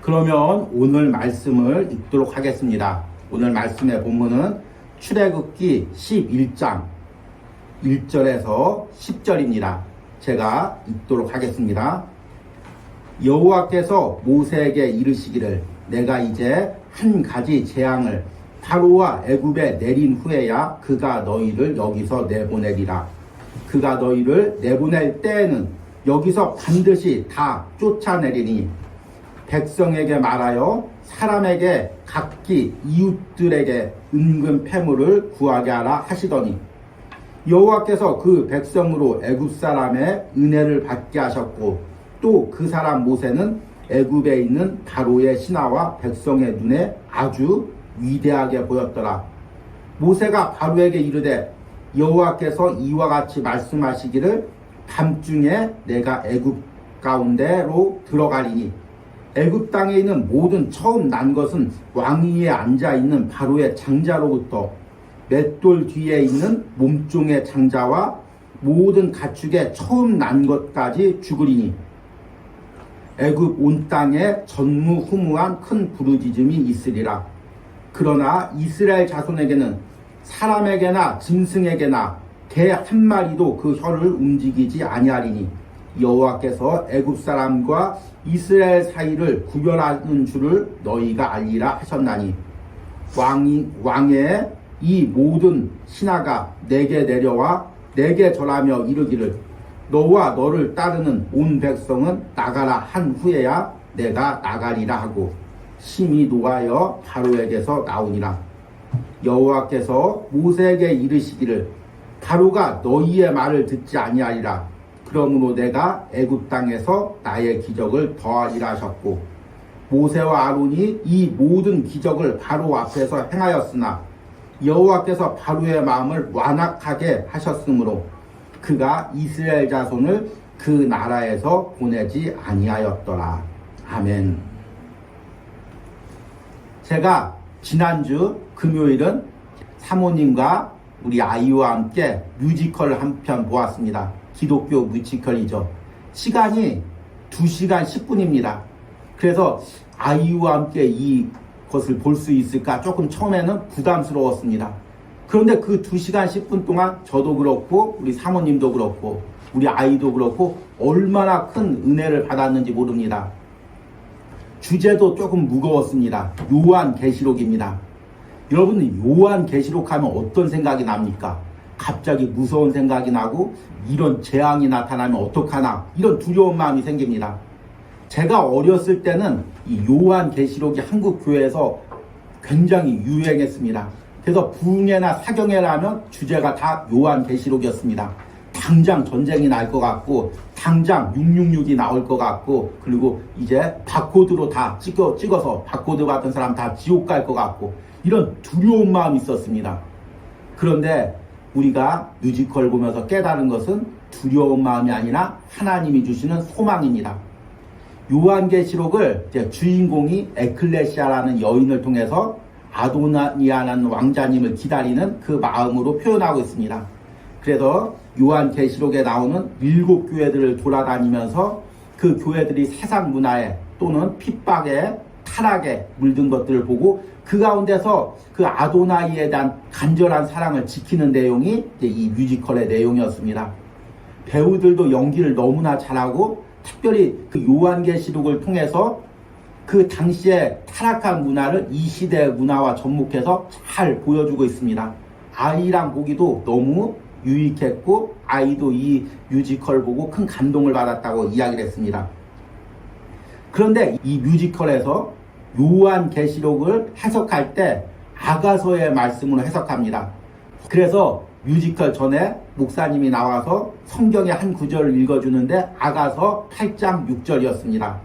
그러면 오늘 말씀을 읽도록 하겠습니다. 오늘 말씀의 본문은 출애굽기 11장 1절에서 10절입니다. 제가 읽도록 하겠습니다. 여호와께서 모세에게 이르시기를 내가 이제 한 가지 재앙을 파로와 애굽에 내린 후에야 그가 너희를 여기서 내보내리라. 그가 너희를 내보낼 때에는 여기서 반드시 다 쫓아내리니 백성에게 말하여 사람에게 각기 이웃들에게 은근 패물을 구하게 하라 하시더니 여호와께서 그 백성으로 애굽 사람의 은혜를 받게 하셨고 또 그 사람 모세는 애굽에 있는 바로의 신하와 백성의 눈에 아주 위대하게 보였더라. 모세가 바로에게 이르되 여호와께서 이와 같이 말씀하시기를 밤중에 내가 애굽 가운데로 들어가리니 애굽 땅에 있는 모든 처음 난 것은 왕위에 앉아있는 바로의 장자로부터 맷돌 뒤에 있는 몸종의 장자와 모든 가축의 처음 난 것까지 죽으리니 애굽 온 땅에 전무후무한 큰 부르짖음이 있으리라. 그러나 이스라엘 자손에게는 사람에게나 짐승에게나 개 한 마리도 그 혀를 움직이지 아니하리니 여호와께서 애굽 사람과 이스라엘 사이를 구별하는 줄을 너희가 알리라 하셨나니 왕의 이 모든 신하가 내게 내려와 내게 절하며 이르기를 너와 너를 따르는 온 백성은 나가라 한 후에야 내가 나가리라 하고 심히 노하여 바로에게서 나오니라. 여호와께서 모세에게 이르시기를 바로가 너희의 말을 듣지 아니하리라. 그러므로 내가 애굽 땅에서 나의 기적을 더하리라 하셨고 모세와 아론이 이 모든 기적을 바로 앞에서 행하였으나 여호와께서 바로의 마음을 완악하게 하셨으므로 그가 이스라엘 자손을 그 나라에서 보내지 아니하였더라. 아멘. 제가 지난주 금요일은 사모님과 우리 아이와 함께 뮤지컬을 한 편 보았습니다. 기독교 뮤지컬이죠. 시간이 2시간 10분입니다. 그래서 아이와 함께 이것을 볼 수 있을까 조금 처음에는 부담스러웠습니다. 그런데 그 2시간 10분 동안 저도 그렇고 우리 사모님도 그렇고 우리 아이도 그렇고 얼마나 큰 은혜를 받았는지 모릅니다. 주제도 조금 무거웠습니다. 요한계시록입니다. 여러분 요한계시록 하면 어떤 생각이 납니까? 갑자기 무서운 생각이 나고 이런 재앙이 나타나면 어떡하나 이런 두려운 마음이 생깁니다. 제가 어렸을 때는 이 요한계시록이 한국 교회에서 굉장히 유행했습니다. 그래서 부흥회나 사경회를 하면 주제가 다 요한계시록이었습니다. 당장 전쟁이 날 것 같고 당장 666이 나올 것 같고 그리고 이제 바코드로 다 찍어서 바코드 받은 사람 다 지옥 갈 것 같고 이런 두려운 마음이 있었습니다. 그런데 우리가 뮤지컬 보면서 깨달은 것은 두려운 마음이 아니라 하나님이 주시는 소망입니다. 요한계시록을 주인공이 에클레시아라는 여인을 통해서 아도니아라는 왕자님을 기다리는 그 마음으로 표현하고 있습니다. 그래서 요한계시록에 나오는 7교회들을 돌아다니면서 그 교회들이 세상 문화에 또는 핍박에 타락에 물든 것들을 보고 그 가운데서 그 아도나이에 대한 간절한 사랑을 지키는 내용이 이 뮤지컬의 내용이었습니다. 배우들도 연기를 너무나 잘하고 특별히 그 요한계시록을 통해서 그 당시에 타락한 문화를 이 시대의 문화와 접목해서 잘 보여주고 있습니다. 아이랑 보기도 너무 유익했고 아이도 이 뮤지컬 보고 큰 감동을 받았다고 이야기를 했습니다. 그런데 이 뮤지컬에서 요한계시록을 해석할 때 아가서의 말씀으로 해석합니다. 그래서 뮤지컬 전에 목사님이 나와서 성경의 한 구절을 읽어주는데 아가서 8장 6절이었습니다.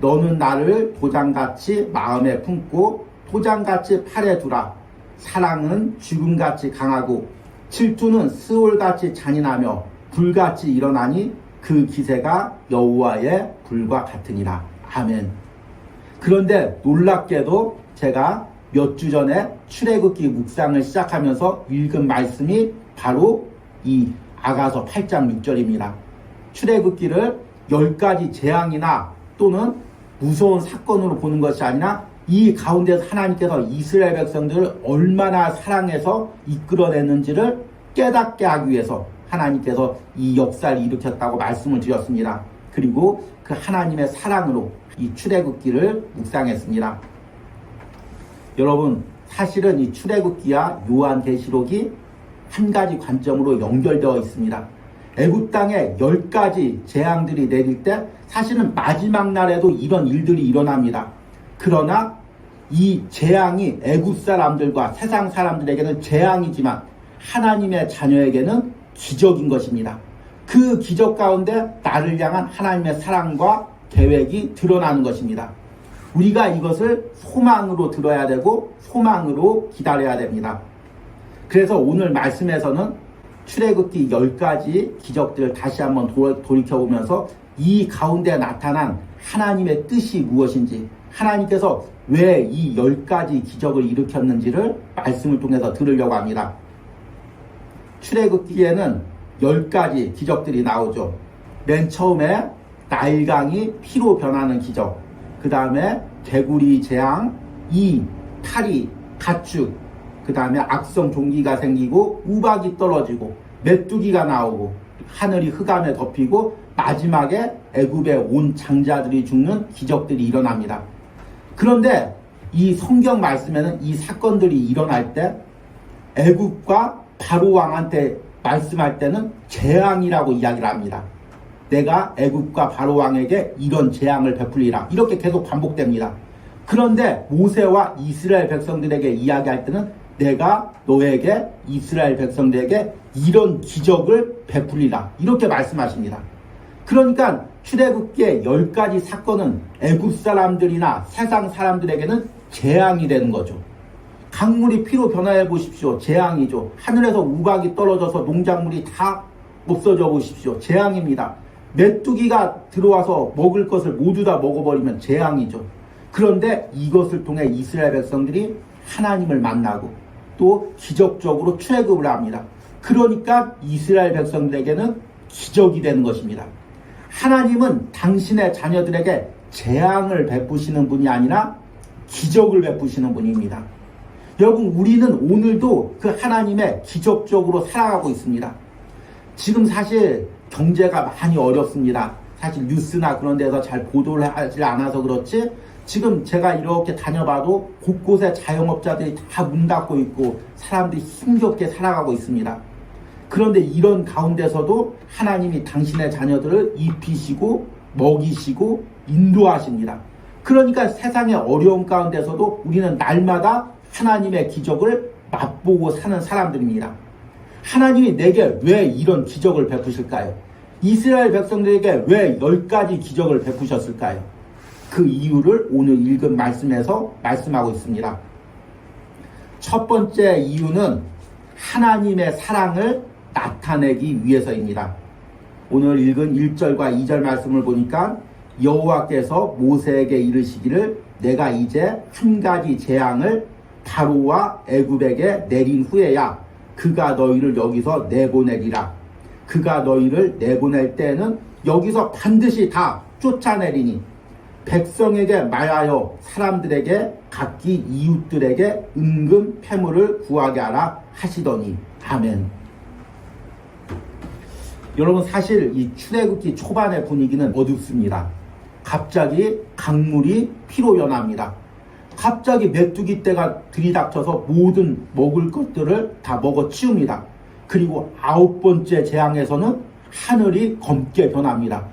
너는 나를 도장같이 마음에 품고 도장같이 팔에 두라. 사랑은 죽음같이 강하고 질투는 스올같이 잔인하며 불같이 일어나니 그 기세가 여호와의 불과 같으니라. 아멘. 그런데 놀랍게도 제가 몇 주 전에 출애굽기 묵상을 시작하면서 읽은 말씀이 바로 이 아가서 8장 6절입니다. 출애굽기를 10가지 재앙이나 또는 무서운 사건으로 보는 것이 아니라 이 가운데서 하나님께서 이스라엘 백성들을 얼마나 사랑해서 이끌어냈는지를 깨닫게 하기 위해서 하나님께서 이 역사를 일으켰다고 말씀을 드렸습니다. 그리고 그 하나님의 사랑으로 이 출애굽기를 묵상했습니다. 여러분, 사실은 이 출애굽기와 요한계시록이 한 가지 관점으로 연결되어 있습니다. 애굽 땅에 10가지 재앙들이 내릴 때 사실은 마지막 날에도 이런 일들이 일어납니다. 그러나 이 재앙이 애굽 사람들과 세상 사람들에게는 재앙이지만 하나님의 자녀에게는 기적인 것입니다. 그 기적 가운데 나를 향한 하나님의 사랑과 계획이 드러나는 것입니다. 우리가 이것을 소망으로 들어야 되고 소망으로 기다려야 됩니다. 그래서 오늘 말씀에서는 출애굽기 10가지 기적들을 다시 한번 돌이켜보면서 이 가운데 나타난 하나님의 뜻이 무엇인지, 하나님께서 왜 이 10가지 기적을 일으켰는지를 말씀을 통해서 들으려고 합니다. 출애굽기에는 10가지 기적들이 나오죠. 맨 처음에 나일강이 피로 변하는 기적, 그 다음에 개구리 재앙, 파리, 가축, 그 다음에 악성 종기가 생기고 우박이 떨어지고 메뚜기가 나오고 하늘이 흑암에 덮이고 마지막에 애굽의 온 장자들이 죽는 기적들이 일어납니다. 그런데 이 성경 말씀에는 이 사건들이 일어날 때 애굽과 바로 왕한테 말씀할 때는 재앙이라고 이야기를 합니다. 내가 애굽과 바로 왕에게 이런 재앙을 베풀리라, 이렇게 계속 반복됩니다. 그런데 모세와 이스라엘 백성들에게 이야기할 때는 내가 너에게, 이스라엘 백성들에게 이런 기적을 베풀리라, 이렇게 말씀하십니다. 그러니까 출애굽기의 10가지 사건은 애굽 사람들이나 세상 사람들에게는 재앙이 되는 거죠. 강물이 피로 변화해 보십시오. 재앙이죠. 하늘에서 우박이 떨어져서 농작물이 다 없어져 보십시오. 재앙입니다. 메뚜기가 들어와서 먹을 것을 모두 다 먹어버리면 재앙이죠. 그런데 이것을 통해 이스라엘 백성들이 하나님을 만나고 또 기적적으로 출애굽을 합니다. 그러니까 이스라엘 백성들에게는 기적이 되는 것입니다. 하나님은 당신의 자녀들에게 재앙을 베푸시는 분이 아니라 기적을 베푸시는 분입니다. 여러분, 우리는 오늘도 그 하나님의 기적적으로 살아가고 있습니다. 지금 사실 경제가 많이 어렵습니다. 사실 뉴스나 그런 데서 잘 보도를 하지 않아서 그렇지, 지금 제가 이렇게 다녀봐도 곳곳에 자영업자들이 다 문 닫고 있고 사람들이 힘겹게 살아가고 있습니다. 그런데 이런 가운데서도 하나님이 당신의 자녀들을 입히시고 먹이시고 인도하십니다. 그러니까 세상의 어려움 가운데서도 우리는 날마다 하나님의 기적을 맛보고 사는 사람들입니다. 하나님이 내게 왜 이런 기적을 베푸실까요? 이스라엘 백성들에게 왜 10가지 기적을 베푸셨을까요? 그 이유를 오늘 읽은 말씀에서 말씀하고 있습니다. 첫 번째 이유는 하나님의 사랑을 나타내기 위해서입니다. 오늘 읽은 1절과 2절 말씀을 보니까 여호와께서 모세에게 이르시기를 내가 이제 한 가지 재앙을 바로와 애굽에게 내린 후에야 그가 너희를 여기서 내보내리라. 그가 너희를 내보낼 때에는 여기서 반드시 다 쫓아내리니 백성에게 말하여 사람들에게 각기 이웃들에게 은금 패물을 구하게 하라 하시더니 아멘. 여러분, 사실 이 출애굽기 초반의 분위기는 어둡습니다. 갑자기 강물이 피로 변합니다. 갑자기 메뚜기 떼가 들이닥쳐서 모든 먹을 것들을 다 먹어치웁니다. 그리고 9번째 재앙에서는 하늘이 검게 변합니다.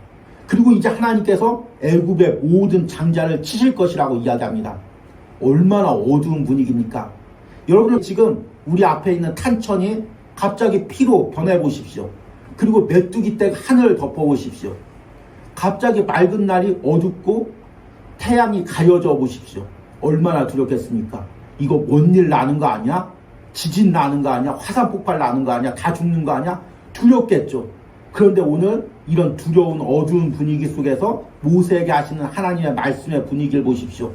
그리고 이제 하나님께서 애굽의 모든 장자를 치실 것이라고 이야기합니다. 얼마나 어두운 분위기입니까? 여러분, 지금 우리 앞에 있는 탄천이 갑자기 피로 변해 보십시오. 그리고 메뚜기 떼가 하늘을 덮어 보십시오. 갑자기 맑은 날이 어둡고 태양이 가려져 보십시오. 얼마나 두렵겠습니까? 이거 뭔 일 나는 거 아니야? 지진 나는 거 아니야? 화산 폭발 나는 거 아니야? 다 죽는 거 아니야? 두렵겠죠. 그런데 오늘 이런 두려운 어두운 분위기 속에서 모세에게 하시는 하나님의 말씀의 분위기를 보십시오.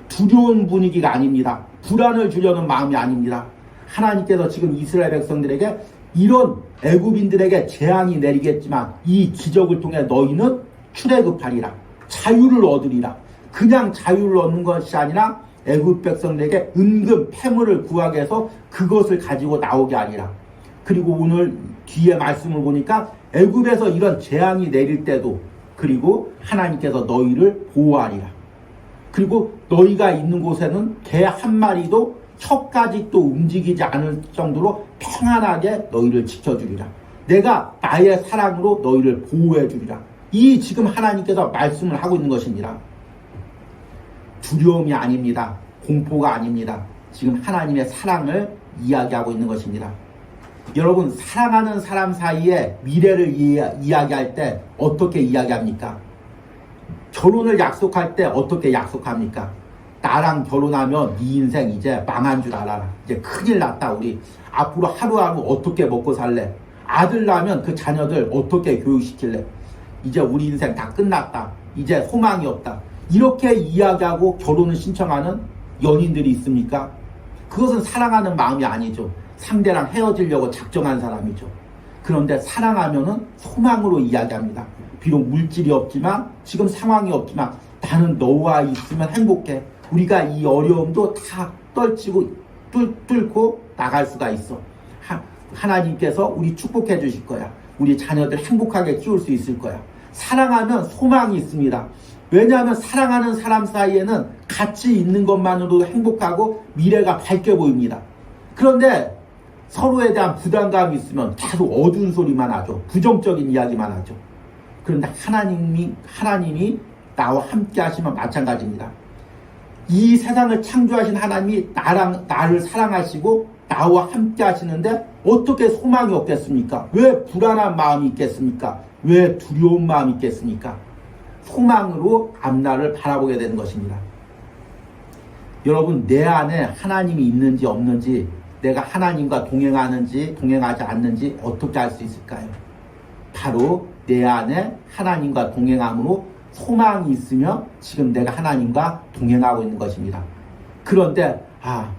두려운 분위기가 아닙니다. 불안을 주려는 마음이 아닙니다. 하나님께서 지금 이스라엘 백성들에게 이런 애굽인들에게 재앙이 내리겠지만 이 기적을 통해 너희는 출애굽하리라. 자유를 얻으리라. 그냥 자유를 얻는 것이 아니라 애굽 백성들에게 은금 패물을 구하게 해서 그것을 가지고 나오게 아니라, 그리고 오늘 뒤에 말씀을 보니까 애굽에서 이런 재앙이 내릴 때도 그리고 하나님께서 너희를 보호하리라. 그리고 너희가 있는 곳에는 개 한 마리도 혀까지 또 움직이지 않을 정도로 평안하게 너희를 지켜주리라. 내가 나의 사랑으로 너희를 보호해 주리라. 이 지금 하나님께서 말씀을 하고 있는 것입니다. 두려움이 아닙니다. 공포가 아닙니다. 지금 하나님의 사랑을 이야기하고 있는 것입니다. 여러분, 사랑하는 사람 사이에 미래를 이야기할 때 어떻게 이야기합니까? 결혼을 약속할 때 어떻게 약속합니까? 나랑 결혼하면 네 인생 이제 망한 줄 알아라. 이제 큰일 났다. 우리 앞으로 하루하루 어떻게 먹고 살래? 아들 낳으면 그 자녀들 어떻게 교육시킬래? 이제 우리 인생 다 끝났다. 이제 소망이 없다. 이렇게 이야기하고 결혼을 신청하는 연인들이 있습니까? 그것은 사랑하는 마음이 아니죠. 상대랑 헤어지려고 작정한 사람이죠. 그런데 사랑하면은 소망으로 이야기합니다. 비록 물질이 없지만, 지금 상황이 없지만 나는 너와 있으면 행복해. 우리가 이 어려움도 다 떨치고 뚫고 나갈 수가 있어. 하나님께서 우리 축복해 주실 거야. 우리 자녀들 행복하게 키울 수 있을 거야. 사랑하면 소망이 있습니다. 왜냐하면 사랑하는 사람 사이에는 같이 있는 것만으로도 행복하고 미래가 밝게 보입니다. 그런데 서로에 대한 부담감이 있으면 계속 어두운 소리만 하죠. 부정적인 이야기만 하죠. 그런데 하나님이 나와 함께 하시면 마찬가지입니다. 이 세상을 창조하신 하나님이 나를 사랑하시고 나와 함께 하시는데 어떻게 소망이 없겠습니까? 왜 불안한 마음이 있겠습니까? 왜 두려운 마음이 있겠습니까? 소망으로 앞날을 바라보게 되는 것입니다. 여러분, 내 안에 하나님이 있는지 없는지, 내가 하나님과 동행하는지 동행하지 않는지 어떻게 알 수 있을까요? 바로 내 안에 하나님과 동행함으로 소망이 있으면 지금 내가 하나님과 동행하고 있는 것입니다. 그런데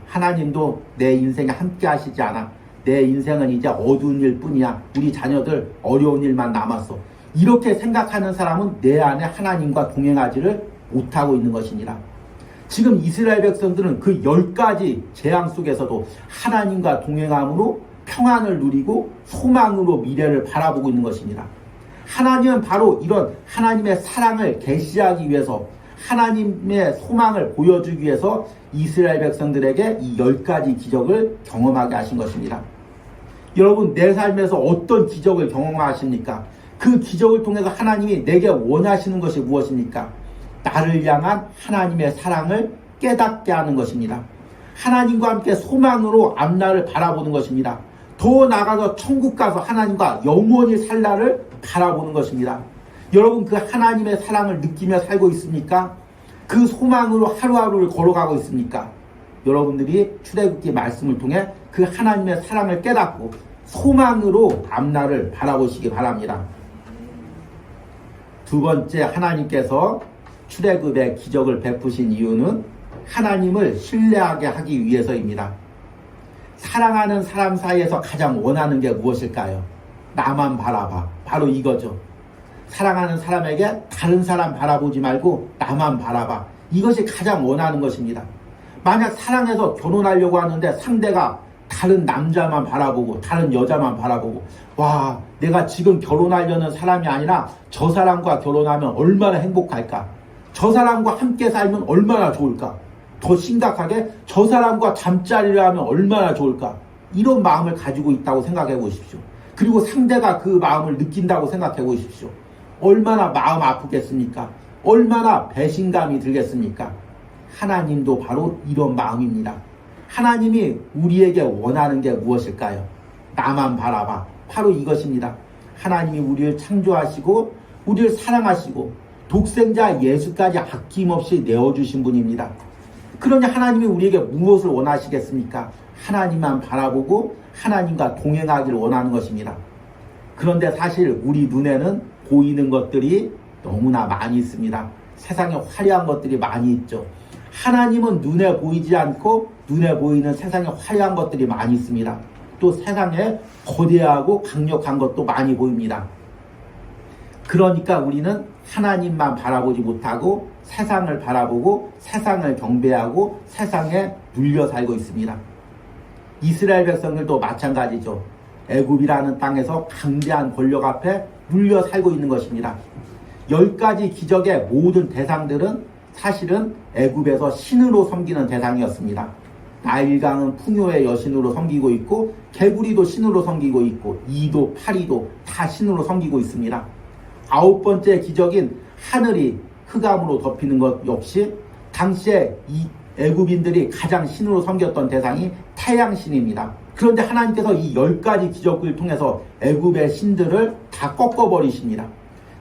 하나님도 내 인생에 함께 하시지 않아. 내 인생은 이제 어두운 일 뿐이야. 우리 자녀들 어려운 일만 남았어. 이렇게 생각하는 사람은 내 안에 하나님과 동행하지를 못하고 있는 것이니라. 지금 이스라엘 백성들은 그 10가지 재앙 속에서도 하나님과 동행함으로 평안을 누리고 소망으로 미래를 바라보고 있는 것입니다. 하나님은 바로 이런 하나님의 사랑을 계시하기 위해서, 하나님의 소망을 보여주기 위해서 이스라엘 백성들에게 이 10가지 기적을 경험하게 하신 것입니다. 여러분, 내 삶에서 어떤 기적을 경험하십니까? 그 기적을 통해서 하나님이 내게 원하시는 것이 무엇입니까? 나를 향한 하나님의 사랑을 깨닫게 하는 것입니다. 하나님과 함께 소망으로 앞날을 바라보는 것입니다. 더 나아가서 천국 가서 하나님과 영원히 살 날을 바라보는 것입니다. 여러분, 그 하나님의 사랑을 느끼며 살고 있습니까? 그 소망으로 하루하루를 걸어가고 있습니까? 여러분들이 출애굽기 말씀을 통해 그 하나님의 사랑을 깨닫고 소망으로 앞날을 바라보시기 바랍니다. 두 번째, 하나님께서 출애굽의 기적을 베푸신 이유는 하나님을 신뢰하게 하기 위해서입니다. 사랑하는 사람 사이에서 가장 원하는 게 무엇일까요? 나만 바라봐. 바로 이거죠. 사랑하는 사람에게 다른 사람 바라보지 말고 나만 바라봐. 이것이 가장 원하는 것입니다. 만약 사랑해서 결혼하려고 하는데 상대가 다른 남자만 바라보고 다른 여자만 바라보고, 와, 내가 지금 결혼하려는 사람이 아니라 저 사람과 결혼하면 얼마나 행복할까? 저 사람과 함께 살면 얼마나 좋을까? 더 심각하게 저 사람과 잠자리를 하면 얼마나 좋을까? 이런 마음을 가지고 있다고 생각해 보십시오. 그리고 상대가 그 마음을 느낀다고 생각해 보십시오. 얼마나 마음 아프겠습니까? 얼마나 배신감이 들겠습니까? 하나님도 바로 이런 마음입니다. 하나님이 우리에게 원하는 게 무엇일까요? 나만 바라봐. 바로 이것입니다. 하나님이 우리를 창조하시고 우리를 사랑하시고 독생자 예수까지 아낌없이 내어주신 분입니다. 그러니 하나님이 우리에게 무엇을 원하시겠습니까? 하나님만 바라보고 하나님과 동행하기를 원하는 것입니다. 그런데 사실 우리 눈에는 보이는 것들이 너무나 많이 있습니다. 세상에 화려한 것들이 많이 있죠. 하나님은 눈에 보이지 않고 눈에 보이는 세상에 화려한 것들이 많이 있습니다. 또 세상에 거대하고 강력한 것도 많이 보입니다. 그러니까 우리는 하나님만 바라보지 못하고 세상을 바라보고 세상을 경배하고 세상에 눌려 살고 있습니다. 이스라엘 백성들도 마찬가지죠. 애굽이라는 땅에서 강대한 권력 앞에 눌려 살고 있는 것입니다. 10가지 기적의 모든 대상들은 사실은 애굽에서 신으로 섬기는 대상이었습니다. 나일강은 풍요의 여신으로 섬기고 있고 개구리도 신으로 섬기고 있고 이도 파리도 다 신으로 섬기고 있습니다. 9번째 기적인 하늘이 흑암으로 덮이는 것 역시 당시에 이 애굽인들이 가장 신으로 섬겼던 대상이 태양신입니다. 그런데 하나님께서 이 10가지 기적을 통해서 애굽의 신들을 다 꺾어버리십니다.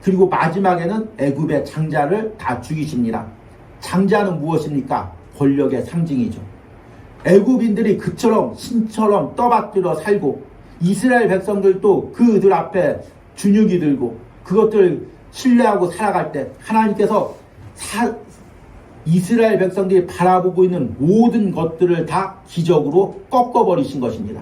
그리고 마지막에는 애굽의 장자를 다 죽이십니다. 장자는 무엇입니까? 권력의 상징이죠. 애굽인들이 그처럼 신처럼 떠받들어 살고 이스라엘 백성들도 그들 앞에 주눅이 들고 그것들 신뢰하고 살아갈 때 하나님께서 이스라엘 백성들이 바라보고 있는 모든 것들을 다 기적으로 꺾어버리신 것입니다.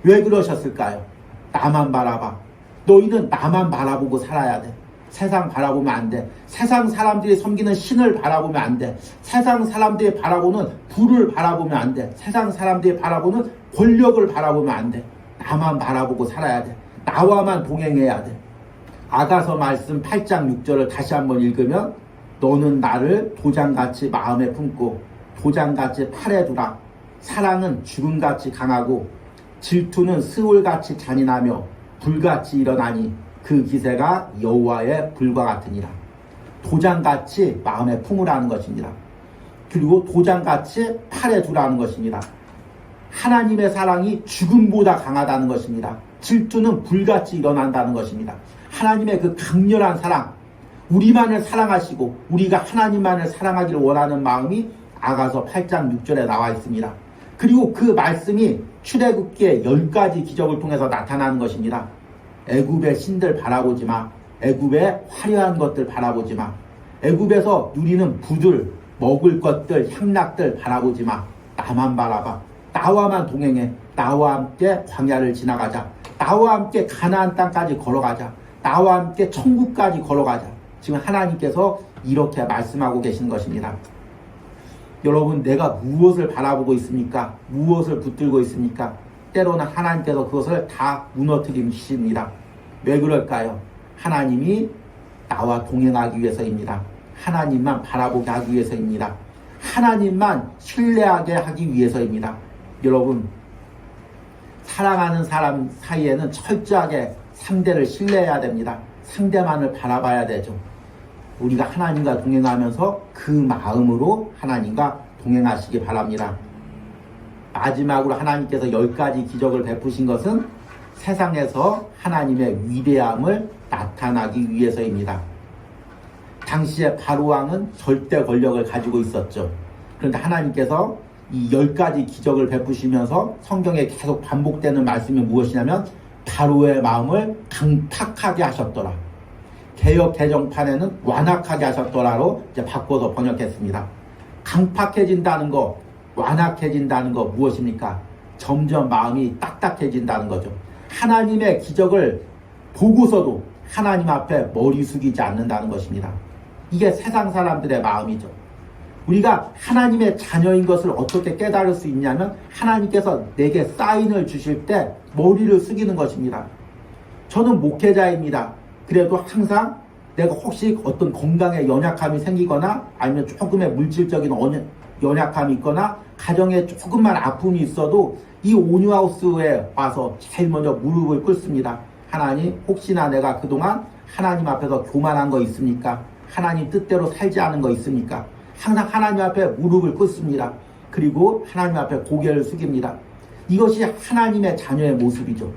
왜 그러셨을까요? 나만 바라봐. 너희는 나만 바라보고 살아야 돼. 세상 바라보면 안 돼. 세상 사람들이 섬기는 신을 바라보면 안 돼. 세상 사람들이 바라보는 부를 바라보면 안 돼. 세상 사람들이 바라보는 권력을 바라보면 안 돼. 나만 바라보고 살아야 돼. 나와만 동행해야 돼. 아가서 말씀 8장 6절을 다시 한번 읽으면 너는 나를 도장같이 마음에 품고 도장같이 팔에 두라. 사랑은 죽음같이 강하고 질투는 스올같이 잔인하며 불같이 일어나니 그 기세가 여호와의 불과 같으니라. 도장같이 마음에 품으라는 것입니다. 그리고 도장같이 팔에 두라는 것입니다. 하나님의 사랑이 죽음보다 강하다는 것입니다. 질투는 불같이 일어난다는 것입니다. 하나님의 그 강렬한 사랑, 우리만을 사랑하시고 우리가 하나님만을 사랑하기를 원하는 마음이 아가서 8장 6절에 나와 있습니다. 그리고 그 말씀이 출애굽기의 10가지 기적을 통해서 나타나는 것입니다. 애굽의 신들 바라보지 마. 애굽의 화려한 것들 바라보지 마. 애굽에서 누리는 부들, 먹을 것들, 향락들 바라보지 마. 나만 바라봐. 나와만 동행해. 나와 함께 광야를 지나가자. 나와 함께 가나안 땅까지 걸어가자. 나와 함께 천국까지 걸어가자. 지금 하나님께서 이렇게 말씀하고 계신 것입니다. 여러분, 내가 무엇을 바라보고 있습니까? 무엇을 붙들고 있습니까? 때로는 하나님께서 그것을 다 무너뜨리십니다. 왜 그럴까요? 하나님이 나와 동행하기 위해서입니다. 하나님만 바라보게 하기 위해서입니다. 하나님만 신뢰하게 하기 위해서입니다. 여러분, 사랑하는 사람 사이에는 철저하게 상대를 신뢰해야 됩니다. 상대만을 바라봐야 되죠. 우리가 하나님과 동행하면서 그 마음으로 하나님과 동행하시기 바랍니다. 마지막으로 하나님께서 10가지 기적을 베푸신 것은 세상에서 하나님의 위대함을 나타나기 위해서입니다. 당시에 바로왕은 절대 권력을 가지고 있었죠. 그런데 하나님께서 이 10가지 기적을 베푸시면서 성경에 계속 반복되는 말씀이 무엇이냐면 바로의 마음을 강팍하게 하셨더라. 개역 개정판에는 완악하게 하셨더라로 이제 바꿔서 번역했습니다. 강팍해진다는 거, 완악해진다는 거 무엇입니까? 점점 마음이 딱딱해진다는 거죠. 하나님의 기적을 보고서도 하나님 앞에 머리 숙이지 않는다는 것입니다. 이게 세상 사람들의 마음이죠. 우리가 하나님의 자녀인 것을 어떻게 깨달을 수 있냐면 하나님께서 내게 사인을 주실 때 머리를 숙이는 것입니다. 저는 목회자입니다. 그래도 항상 내가 혹시 어떤 건강에 연약함이 생기거나 아니면 조금의 물질적인 연약함이 있거나 가정에 조금만 아픔이 있어도 이 온유하우스에 와서 제일 먼저 무릎을 꿇습니다. 하나님, 혹시나 내가 그동안 하나님 앞에서 교만한 거 있습니까? 하나님 뜻대로 살지 않은 거 있습니까? 항상 하나님 앞에 무릎을 꿇습니다. 그리고 하나님 앞에 고개를 숙입니다. 이것이 하나님의 자녀의 모습이죠.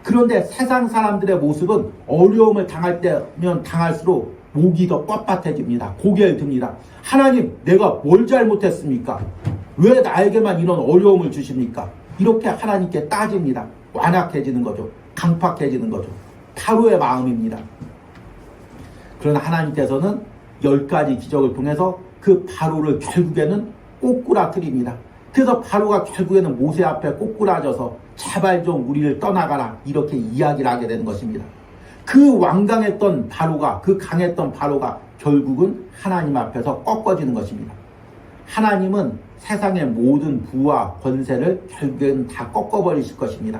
그런데 세상 사람들의 모습은 어려움을 당할 때면 당할수록 목이 더 뻣뻣해집니다. 고개를 듭니다. 하나님, 내가 뭘 잘못했습니까? 왜 나에게만 이런 어려움을 주십니까? 이렇게 하나님께 따집니다. 완악해지는 거죠. 강팍해지는 거죠. 바로의 마음입니다. 그러나 하나님께서는 10가지 기적을 통해서 그 바로를 결국에는 꼬꾸라뜨립니다. 그래서 바로가 결국에는 모세 앞에 꼬꾸라져서 제발 좀 우리를 떠나가라 이렇게 이야기를 하게 되는 것입니다. 그 완강했던 바로가, 그 강했던 바로가 결국은 하나님 앞에서 꺾어지는 것입니다. 하나님은 세상의 모든 부와 권세를 결국엔 다 꺾어버리실 것입니다.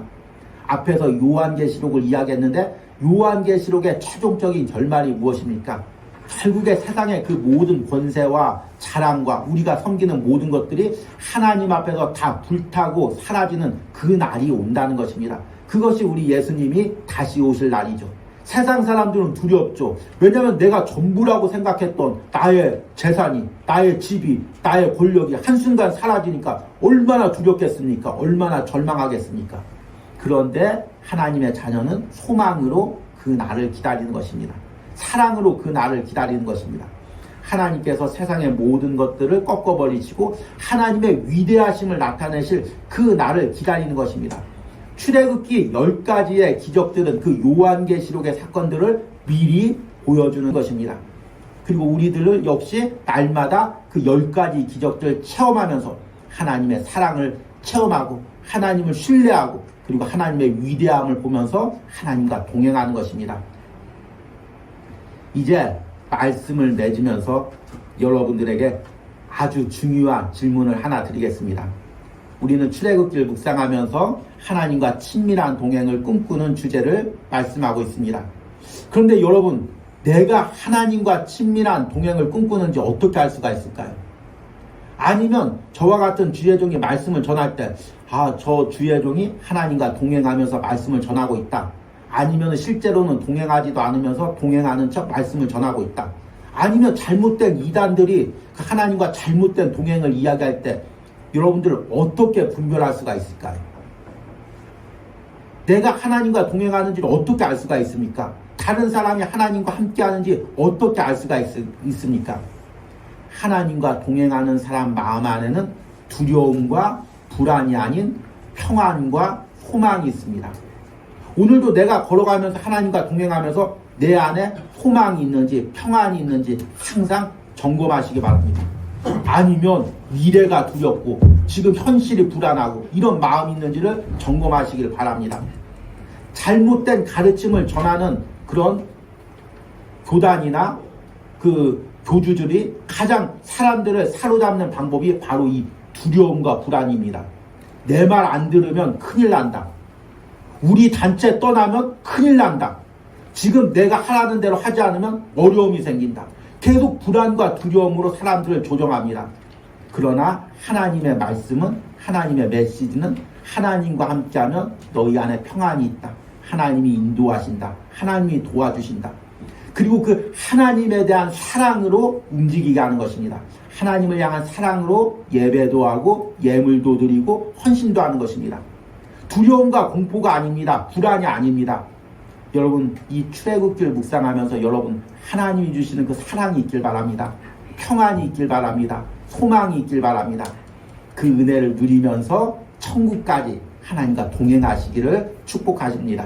앞에서 요한계시록을 이야기했는데 요한계시록의 최종적인 결말이 무엇입니까? 결국에 세상의 그 모든 권세와 자랑과 우리가 섬기는 모든 것들이 하나님 앞에서 다 불타고 사라지는 그 날이 온다는 것입니다. 그것이 우리 예수님이 다시 오실 날이죠. 세상 사람들은 두렵죠. 왜냐하면 내가 전부라고 생각했던 나의 재산이, 나의 집이, 나의 권력이 한순간 사라지니까 얼마나 두렵겠습니까? 얼마나 절망하겠습니까? 그런데 하나님의 자녀는 소망으로 그 날을 기다리는 것입니다. 사랑으로 그 날을 기다리는 것입니다. 하나님께서 세상의 모든 것들을 꺾어버리시고 하나님의 위대하심을 나타내실 그 날을 기다리는 것입니다. 출애굽기 10가지의 기적들은 그 요한계시록의 사건들을 미리 보여주는 것입니다. 그리고 우리들은 역시 날마다 그 10가지 기적들을 체험하면서 하나님의 사랑을 체험하고 하나님을 신뢰하고 그리고 하나님의 위대함을 보면서 하나님과 동행하는 것입니다. 이제 말씀을 맺으면서 여러분들에게 아주 중요한 질문을 하나 드리겠습니다. 우리는 출애굽기를 묵상하면서 하나님과 친밀한 동행을 꿈꾸는 주제를 말씀하고 있습니다. 그런데 여러분, 내가 하나님과 친밀한 동행을 꿈꾸는지 어떻게 알 수가 있을까요? 아니면 저와 같은 주의종이 말씀을 전할 때 저 주의종이 하나님과 동행하면서 말씀을 전하고 있다. 아니면 실제로는 동행하지도 않으면서 동행하는 척 말씀을 전하고 있다. 아니면 잘못된 이단들이 하나님과 잘못된 동행을 이야기할 때 여러분들 어떻게 분별할 수가 있을까요? 내가 하나님과 동행하는지를 어떻게 알 수가 있습니까? 다른 사람이 하나님과 함께하는지 어떻게 알 수가 있습니까? 하나님과 동행하는 사람 마음 안에는 두려움과 불안이 아닌 평안과 소망이 있습니다. 오늘도 내가 걸어가면서 하나님과 동행하면서 내 안에 소망이 있는지 평안이 있는지 항상 점검하시기 바랍니다. 아니면 미래가 두렵고 지금 현실이 불안하고 이런 마음이 있는지를 점검하시길 바랍니다. 잘못된 가르침을 전하는 그런 교단이나 그 교주들이 가장 사람들을 사로잡는 방법이 바로 이 두려움과 불안입니다. 내 말 안 들으면 큰일 난다. 우리 단체 떠나면 큰일 난다. 지금 내가 하라는 대로 하지 않으면 어려움이 생긴다. 계속 불안과 두려움으로 사람들을 조정합니다. 그러나 하나님의 말씀은, 하나님의 메시지는 하나님과 함께하면 너희 안에 평안이 있다. 하나님이 인도하신다. 하나님이 도와주신다. 그리고 그 하나님에 대한 사랑으로 움직이게 하는 것입니다. 하나님을 향한 사랑으로 예배도 하고 예물도 드리고 헌신도 하는 것입니다. 두려움과 공포가 아닙니다. 불안이 아닙니다. 여러분, 이 출애굽기를 묵상하면서 여러분 하나님이 주시는 그 사랑이 있길 바랍니다. 평안이 있길 바랍니다. 소망이 있길 바랍니다. 그 은혜를 누리면서 천국까지 하나님과 동행하시기를 축복하십니다.